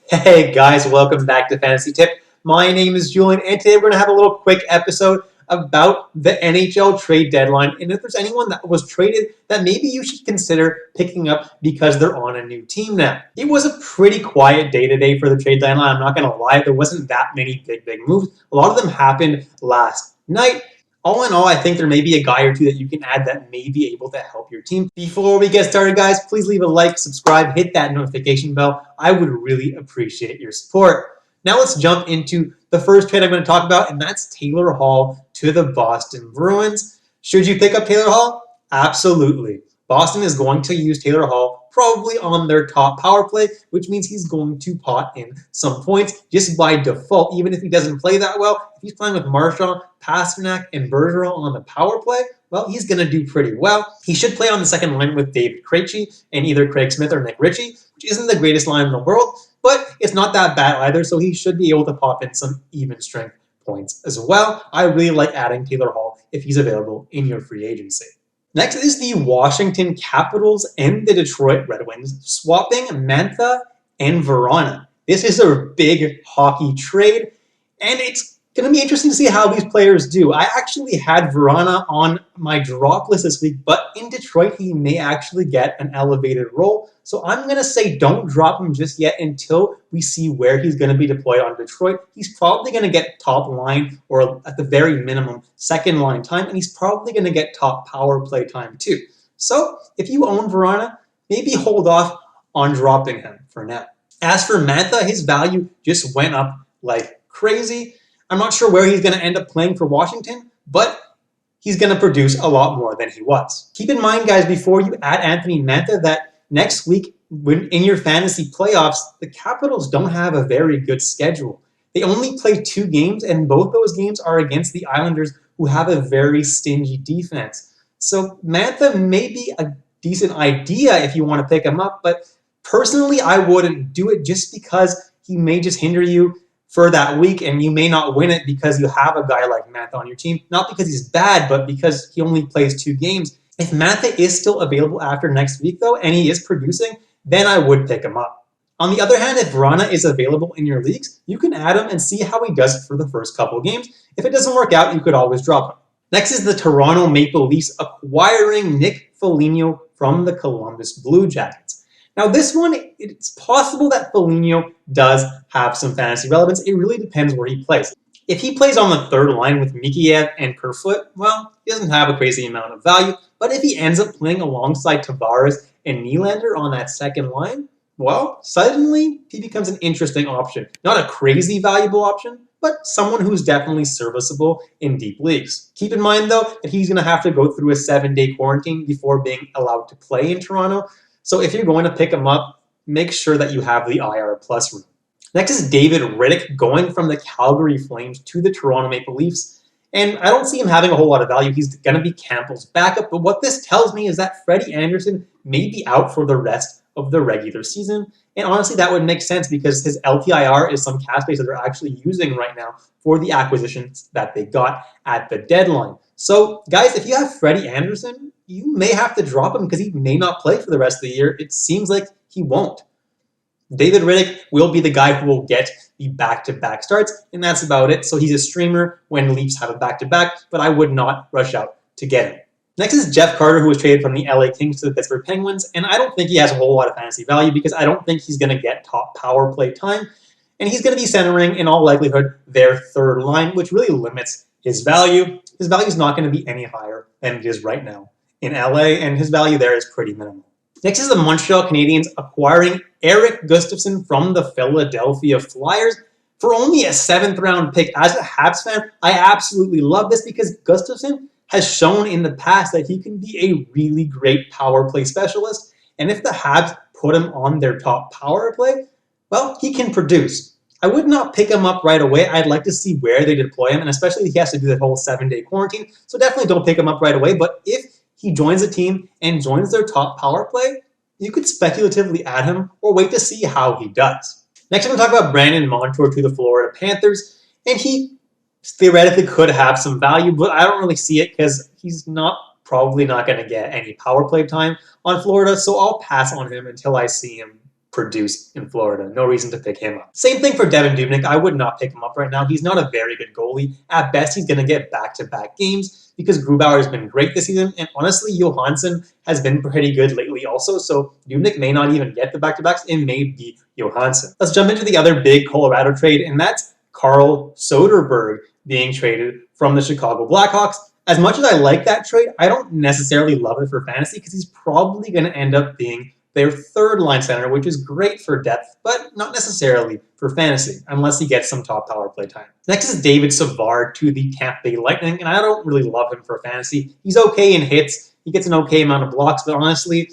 Hey guys, welcome back to Fantasy Tip. My name is Julian, and today we're going to have a little quick episode about the NHL trade deadline. And if there's anyone that was traded that maybe you should consider picking up because they're on a new team now. It was a pretty quiet day today for the trade deadline. I'm not going to lie, there wasn't that many big moves. A lot of them happened last night. All in all, I think there may be a guy or two that you can add that may be able to help your team. Before we get started, guys, please leave a like, subscribe, hit that notification bell. I would really appreciate your support. Now let's jump into the first trade I'm going to talk about, and that's Taylor Hall to the Boston Bruins. Should you pick up Taylor Hall? Absolutely. Boston is going to use Taylor Hall probably on their top power play, which means he's going to pot in some points just by default, even if he doesn't play that well. If he's playing with Marchand, Pasternak, and Bergeron on the power play, well, he's going to do pretty well. He should play on the second line with David Krejci and either Craig Smith or Nick Ritchie, which isn't the greatest line in the world, but it's not that bad either, so he should be able to pop in some even strength points as well. I really like adding Taylor Hall if he's available in your free agency. Next is the Washington Capitals and the Detroit Red Wings swapping Mantha and Vrana. This is a big hockey trade, and it's going to be interesting to see how these players do. I actually had Vrana on my drop list this week, but in Detroit, he may actually get an elevated role. So I'm going to say don't drop him just yet until we see where he's going to be deployed on Detroit. He's probably going to get top line or at the very minimum second line time, and he's probably going to get top power play time too. So if you own Vrana, maybe hold off on dropping him for now. As for Mantha, his value just went up like crazy. I'm not sure where he's going to end up playing for Washington, but he's going to produce a lot more than he was. Keep in mind, guys, before you add Anthony Mantha, that next week, when in your fantasy playoffs, the Capitals don't have a very good schedule. They only play 2 games, and both those games are against the Islanders, who have a very stingy defense. So Mantha may be a decent idea if you want to pick him up, but personally, I wouldn't do it just because he may just hinder you for that week, and you may not win it because you have a guy like Mantha on your team. Not because he's bad, but because he only plays 2 games. If Mantha is still available after next week, though, and he is producing, then I would pick him up. On the other hand, if Vrana is available in your leagues, you can add him and see how he does for the first couple games. If it doesn't work out, you could always drop him. Next is the Toronto Maple Leafs acquiring Nick Foligno from the Columbus Blue Jackets. Now this one, it's possible that Foligno does have some fantasy relevance. It really depends where he plays. If he plays on the third line with Mikheyev and Kerfoot, well, he doesn't have a crazy amount of value. But if he ends up playing alongside Tavares and Nylander on that second line, well, suddenly he becomes an interesting option. Not a crazy valuable option, but someone who's definitely serviceable in deep leagues. Keep in mind, though, that he's going to have to go through a 7-day quarantine before being allowed to play in Toronto. So if you're going to pick him up, make sure that you have the IR plus room. Next is David Rittich going from the Calgary Flames to the Toronto Maple Leafs. And I don't see him having a whole lot of value. He's going to be Campbell's backup. But what this tells me is that Freddie Anderson may be out for the rest of the regular season. And honestly, that would make sense because his LTIR is some cap space that they're actually using right now for the acquisitions that they got at the deadline. So, guys, if you have Freddie Anderson, you may have to drop him because he may not play for the rest of the year. It seems like he won't. David Rittich will be the guy who will get the back-to-back starts, and that's about it. So he's a streamer when Leafs have a back-to-back, but I would not rush out to get him. Next is Jeff Carter, who was traded from the LA Kings to the Pittsburgh Penguins, and I don't think he has a whole lot of fantasy value because I don't think he's going to get top power play time, and he's going to be centering, in all likelihood, their third line, which really limits his value. His value is not going to be any higher than it is right now in LA, and his value there is pretty minimal. Next is the Montreal Canadiens acquiring Erik Gustafsson from the Philadelphia Flyers for only a 7th round pick. As a Habs fan, I absolutely love this because Gustafsson has shown in the past that he can be a really great power play specialist. And if the Habs put him on their top power play, well, he can produce. I would not pick him up right away. I'd like to see where they deploy him, and especially if he has to do that whole 7-day quarantine. So definitely don't pick him up right away. But if he joins a team and joins their top power play, you could speculatively add him or wait to see how he does. Next, I'm going to talk about Brandon Montour to the Florida Panthers, and he theoretically could have some value, but I don't really see it because he's probably not going to get any power play time on Florida, so I'll pass on him until I see him produce in Florida. No reason to pick him up. Same thing for Devan Dubnyk. I would not pick him up right now. He's not a very good goalie. At best, he's going to get back-to-back games because Grubauer has been great this season, and honestly, Johansson has been pretty good lately also, so Dubnyk may not even get the back-to-backs. It may be Johansson. Let's jump into the other big Colorado trade, and that's Carl Soderberg being traded from the Chicago Blackhawks. As much as I like that trade, I don't necessarily love it for fantasy because he's probably going to end up being their third line center, which is great for depth, but not necessarily for fantasy, unless he gets some top power play time. Next is David Savard to the Tampa Bay Lightning, and I don't really love him for fantasy. He's okay in hits, he gets an okay amount of blocks, but honestly,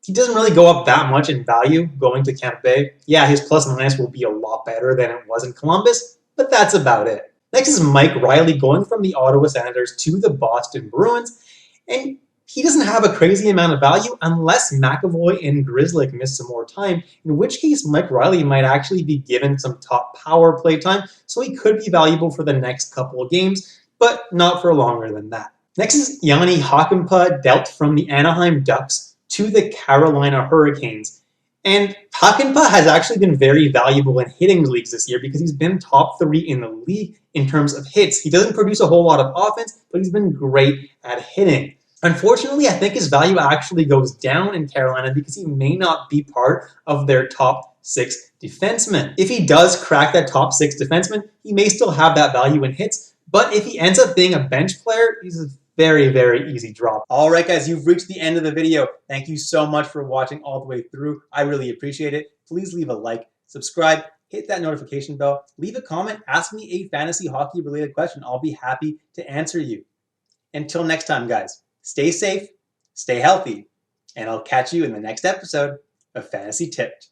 he doesn't really go up that much in value going to Tampa Bay. Yeah, his plus minus will be a lot better than it was in Columbus, but that's about it. Next is Mike Reilly going from the Ottawa Senators to the Boston Bruins, and he doesn't have a crazy amount of value unless McAvoy and Grzelcyk miss some more time, in which case Mike Reilly might actually be given some top power play time, so he could be valuable for the next couple of games, but not for longer than that. Next is Jani Hakanpaa dealt from the Anaheim Ducks to the Carolina Hurricanes. And Hakanpaa has actually been very valuable in hitting leagues this year because he's been top 3 in the league in terms of hits. He doesn't produce a whole lot of offense, but he's been great at hitting. Unfortunately, I think his value actually goes down in Carolina because he may not be part of their top 6 defensemen. If he does crack that top 6 defenseman, he may still have that value in hits, but if he ends up being a bench player, he's a very, very easy drop. All right, guys, you've reached the end of the video. Thank you so much for watching all the way through. I really appreciate it. Please leave a like, subscribe, hit that notification bell, leave a comment, ask me a fantasy hockey related question. I'll be happy to answer you. Until next time, guys, stay safe, stay healthy, and I'll catch you in the next episode of Fantasy Tipped.